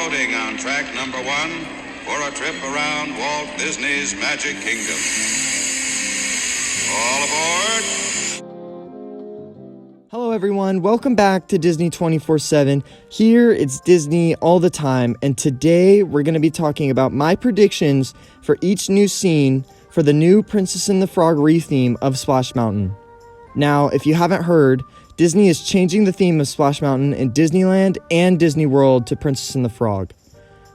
loading on track number 1 for a trip around Walt Disney's Magic Kingdom. All aboard! Hello everyone, welcome back to Disney 24/7. Here it's Disney all the time, and today we're going to be talking about my predictions for each new scene for the new Princess and the Frog retheme of Splash Mountain. Now, if you haven't heard, Disney is changing the theme of Splash Mountain in Disneyland and Disney World to Princess and the Frog.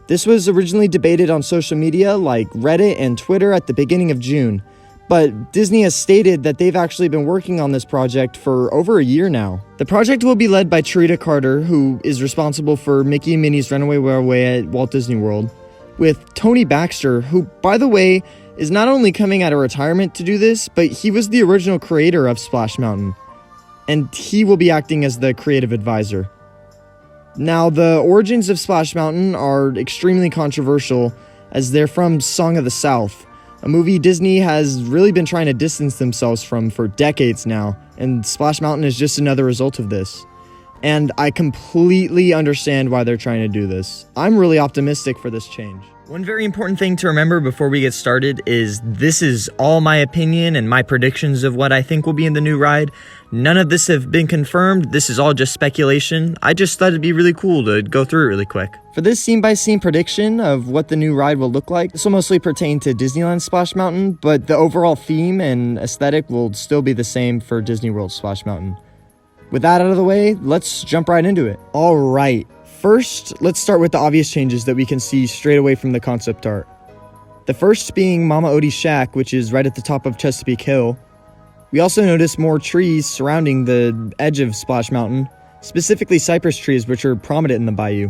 This was originally debated on social media like Reddit and Twitter at the beginning of June, but Disney has stated that they've actually been working on this project for over a year now. The project will be led by Tarita Carter, who is responsible for Mickey and Minnie's Runaway Railway at Walt Disney World, with Tony Baxter, who, by the way, is not only coming out of retirement to do this, but he was the original creator of Splash Mountain, and he will be acting as the creative advisor. Now, the origins of Splash Mountain are extremely controversial, as they're from Song of the South, a movie Disney has really been trying to distance themselves from for decades now, and Splash Mountain is just another result of this. And I completely understand why they're trying to do this. I'm really optimistic for this change. One very important thing to remember before we get started is this is all my opinion and my predictions of what I think will be in the new ride. None of this have been confirmed. This is all just speculation. I just thought it'd be really cool to go through it really quick. For this scene-by-scene prediction of what the new ride will look like, this will mostly pertain to Disneyland Splash Mountain, but the overall theme and aesthetic will still be the same for Disney World Splash Mountain. With that out of the way, let's jump right into it. All right. First, let's start with the obvious changes that we can see straight away from the concept art. The first being Mama Odie's shack, which is right at the top of Chesapeake Hill. We also notice more trees surrounding the edge of Splash Mountain, specifically cypress trees, which are prominent in the bayou.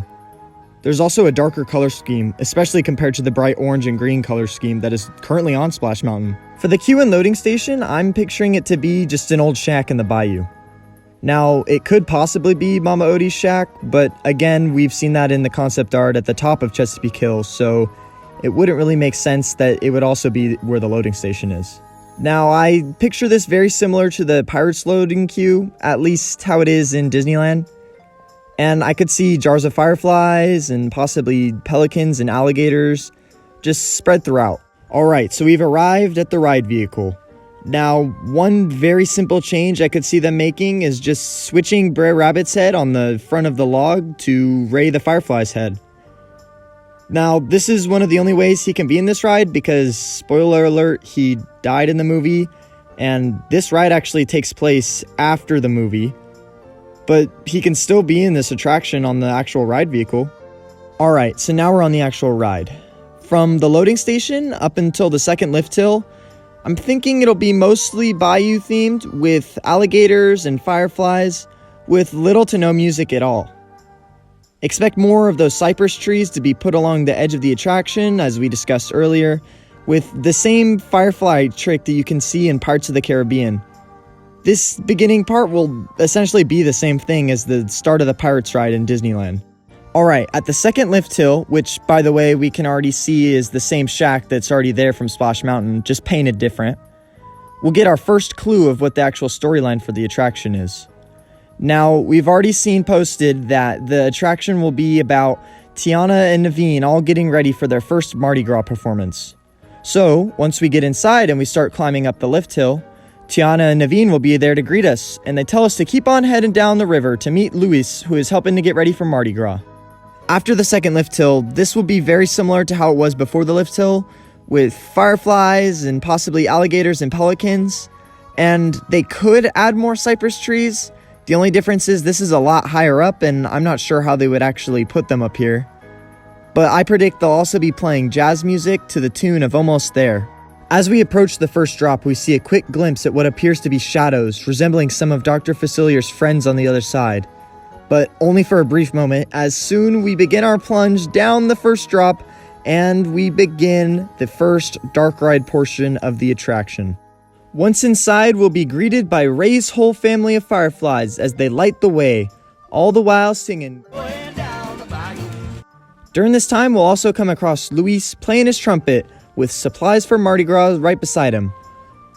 There's also a darker color scheme, especially compared to the bright orange and green color scheme that is currently on Splash Mountain. For the queue and loading station, I'm picturing it to be just an old shack in the bayou. Now, it could possibly be Mama Odie's shack, but again, we've seen that in the concept art at the top of Chesapeake Hill, so it wouldn't really make sense that it would also be where the loading station is. Now, I picture this very similar to the Pirates loading queue, at least how it is in Disneyland. And I could see jars of fireflies and possibly pelicans and alligators just spread throughout. Alright, so we've arrived at the ride vehicle. Now, one very simple change I could see them making is just switching Brer Rabbit's head on the front of the log to Ray the Firefly's head. Now, this is one of the only ways he can be in this ride because, spoiler alert, he died in the movie, and this ride actually takes place after the movie, but he can still be in this attraction on the actual ride vehicle. Alright, so now we're on the actual ride. From the loading station up until the second lift hill, I'm thinking it'll be mostly bayou themed with alligators and fireflies with little to no music at all. Expect more of those cypress trees to be put along the edge of the attraction as we discussed earlier, with the same firefly trick that you can see in Pirates of the Caribbean. This beginning part will essentially be the same thing as the start of the Pirates ride in Disneyland. Alright, at the second lift hill, which by the way we can already see is the same shack that's already there from Splash Mountain, just painted different, we'll get our first clue of what the actual storyline for the attraction is. Now, we've already seen posted that the attraction will be about Tiana and Naveen all getting ready for their first Mardi Gras performance. So, once we get inside and we start climbing up the lift hill, Tiana and Naveen will be there to greet us, and they tell us to keep on heading down the river to meet Luis, who is helping to get ready for Mardi Gras. After the second lift hill, this will be very similar to how it was before the lift hill, with fireflies and possibly alligators and pelicans, and they could add more cypress trees. The only difference is this is a lot higher up, and I'm not sure how they would actually put them up here. But I predict they'll also be playing jazz music to the tune of Almost There. As we approach the first drop, we see a quick glimpse at what appears to be shadows, resembling some of Dr. Facilier's friends on the other side. But only for a brief moment, as soon we begin our plunge down the first drop, and we begin the first dark ride portion of the attraction. Once inside, we'll be greeted by Ray's whole family of fireflies as they light the way, all the while singing. During this time, we'll also come across Luis playing his trumpet, with supplies for Mardi Gras right beside him.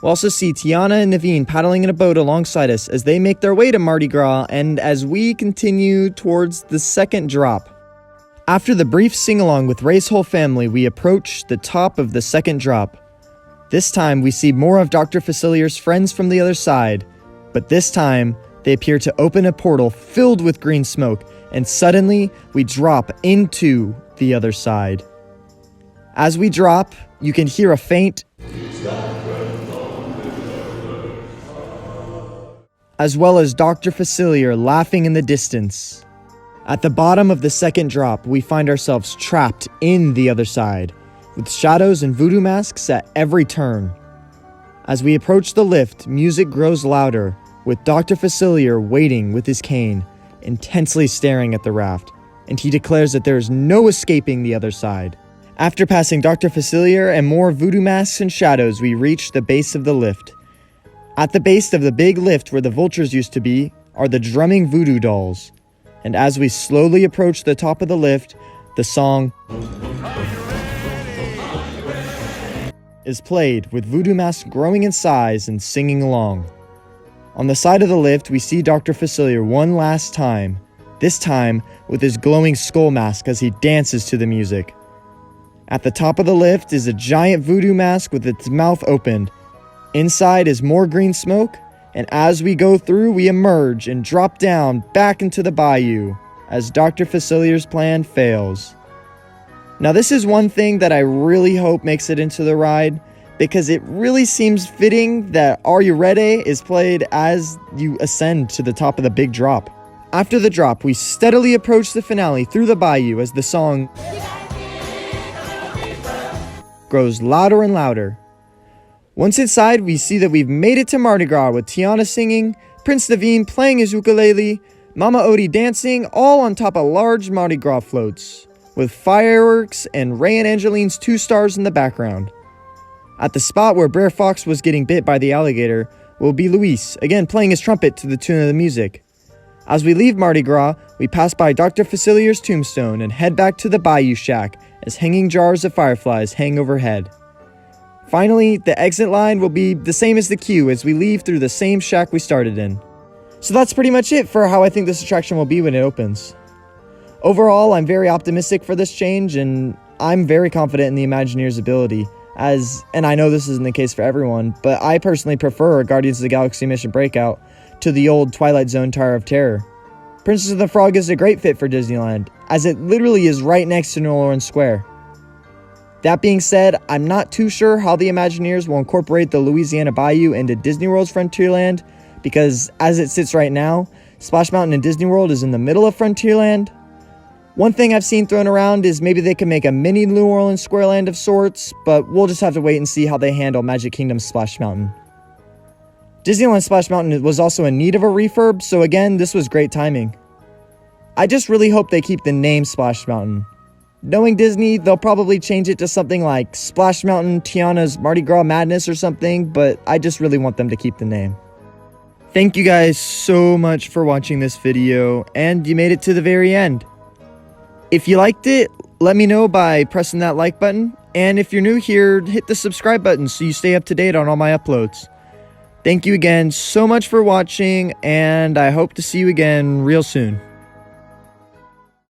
We'll also see Tiana and Naveen paddling in a boat alongside us as they make their way to Mardi Gras and as we continue towards the second drop. After the brief sing-along with Ray's whole family, we approach the top of the second drop. This time, we see more of Dr. Facilier's friends from the other side, but this time, they appear to open a portal filled with green smoke, and suddenly, we drop into the other side. As we drop, you can hear a faint as well as Dr. Facilier laughing in the distance. At the bottom of the second drop, we find ourselves trapped in the other side, with shadows and voodoo masks at every turn. As we approach the lift, music grows louder, with Dr. Facilier waiting with his cane, intensely staring at the raft, and he declares that there is no escaping the other side. After passing Dr. Facilier and more voodoo masks and shadows, we reach the base of the lift. At the base of the big lift where the vultures used to be are the drumming voodoo dolls. And as we slowly approach the top of the lift, the song is played, with voodoo masks growing in size and singing along. On the side of the lift, we see Dr. Facilier one last time, this time with his glowing skull mask as he dances to the music. At the top of the lift is a giant voodoo mask with its mouth opened. Inside is more green smoke, and as we go through, we emerge and drop down back into the bayou as Dr. Facilier's plan fails. Now, this is one thing that I really hope makes it into the ride, because it really seems fitting that Are You Ready is played as you ascend to the top of the big drop. After the drop, we steadily approach the finale through the bayou as the song grows louder and louder. Once inside, we see that we've made it to Mardi Gras with Tiana singing, Prince Naveen playing his ukulele, Mama Odie dancing, all on top of large Mardi Gras floats, with fireworks and Ray and Angeline's 2 stars in the background. At the spot where Brer Fox was getting bit by the alligator will be Luis, again playing his trumpet to the tune of the music. As we leave Mardi Gras, we pass by Dr. Facilier's tombstone and head back to the Bayou Shack as hanging jars of fireflies hang overhead. Finally, the exit line will be the same as the queue as we leave through the same shack we started in. So that's pretty much it for how I think this attraction will be when it opens. Overall, I'm very optimistic for this change, and I'm very confident in the Imagineers' ability, and I know this isn't the case for everyone, but I personally prefer Guardians of the Galaxy Mission Breakout to the old Twilight Zone Tower of Terror. Princess and the Frog is a great fit for Disneyland, as it literally is right next to New Orleans Square. That being said, I'm not too sure how the Imagineers will incorporate the Louisiana Bayou into Disney World's Frontierland, because as it sits right now, Splash Mountain in Disney World is in the middle of Frontierland. One thing I've seen thrown around is maybe they can make a mini New Orleans Squareland of sorts, but we'll just have to wait and see how they handle Magic Kingdom's Splash Mountain. Disneyland Splash Mountain was also in need of a refurb, so again, this was great timing. I just really hope they keep the name Splash Mountain. Knowing Disney, they'll probably change it to something like Splash Mountain Tiana's Mardi Gras Madness or something, but I just really want them to keep the name. Thank you guys so much for watching this video, and you made it to the very end. If you liked it, let me know by pressing that like button, and if you're new here, hit the subscribe button so you stay up to date on all my uploads. Thank you again so much for watching, and I hope to see you again real soon.